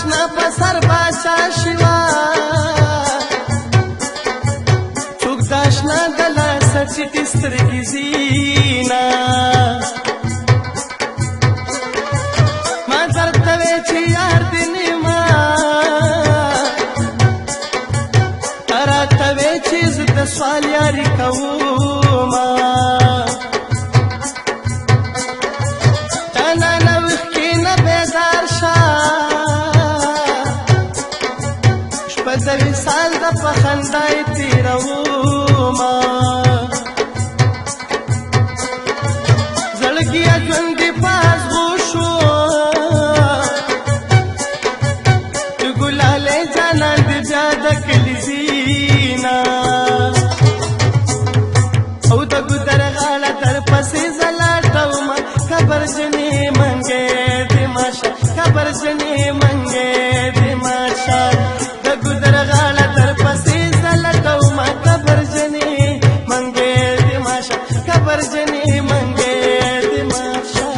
داشنا په سر باچا شوا څوک داشنا د لاسه چټې سترګې زینا ما درته وې چې یار دې نیما تا راته وې چې زه د سوال یاري کوما د وصال د په خندای تیروما زړګیا ژوند دې پاس غوښو د ګلالې جانان دې جاده کلی زینا او د ګودر غاړه تر پسې زلاټوما خبر جنې منګې دې ماشه خبر جنې منګې دې ماشه ګودر غاړه تر پسې زلټوما خبر جنې منګې دې ماشه خبر جنې منګې دې ماشه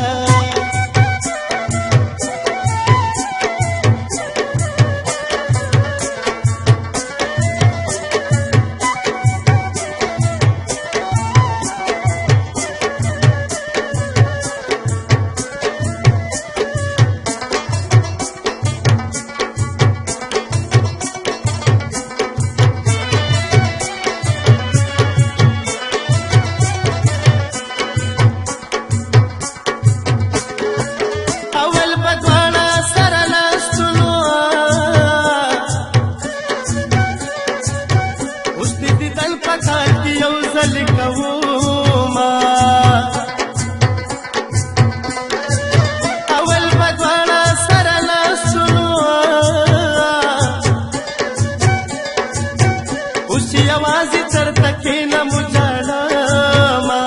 یوازې چرته کښېنم وجاړمه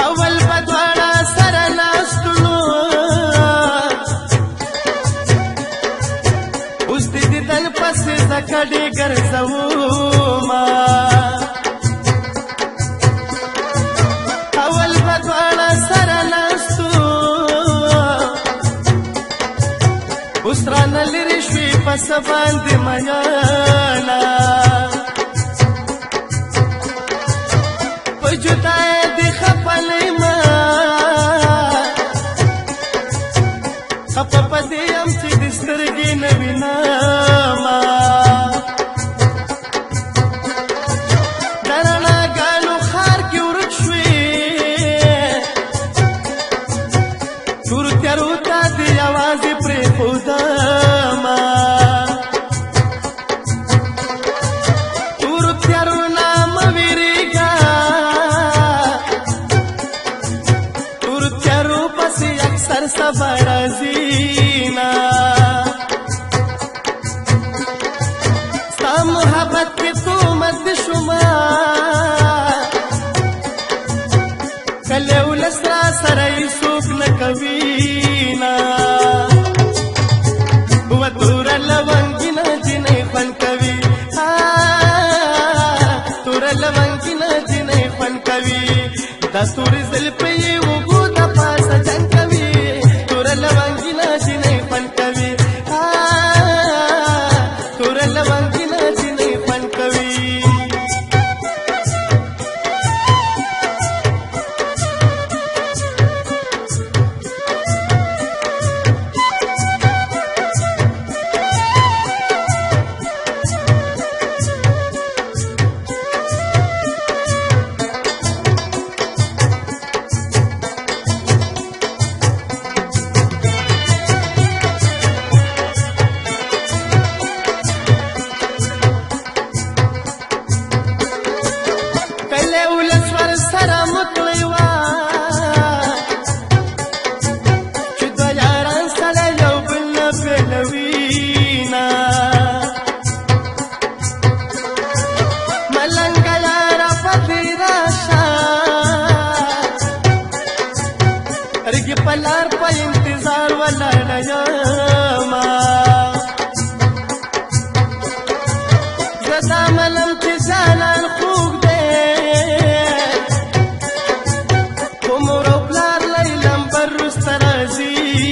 اول به دواړه سره ناستلو اوس د دیدن پسې زه کډې ګرځومه اول به دواړه سره ناستو اوس رانه لرې شوې پس باندې میانا په جدای دې خپلې ما خپه په دې یم چې د سترګې نه وینما د رڼاګانو ښار کې ورک شوې تورو تیارو ته دې یوازې پرېښودمه سبا زینا ستا محبت کې تو مد شما کله ولس را سره یې څوک نه کوینا و تور لونګینا جنې فن کوي تور لونګینا جنې فن کوي دا تورې زلفې یې وګو د پاسه جنګ کوي لونګینا جنې فن کوي تور لونګینا جنې فن کوي پلار په انتظار ولاړ یم زه دا منم چې جانان خوږ دی خو مور او پلار لیلم بر وروسته راځي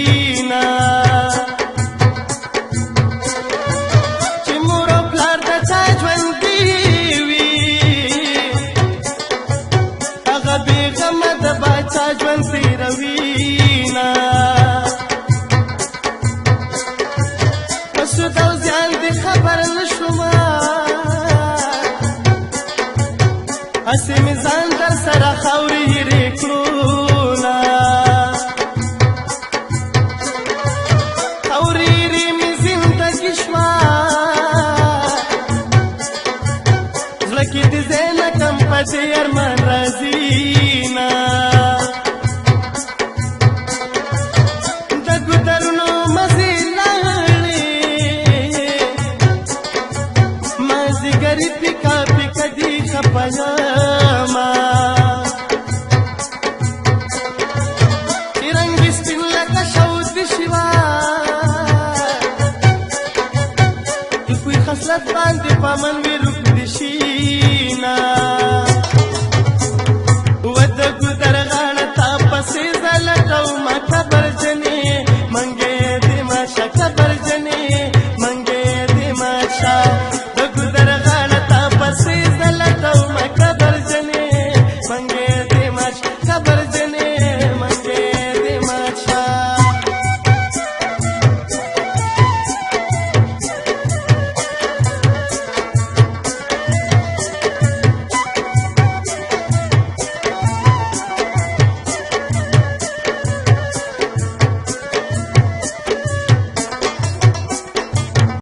زامن وي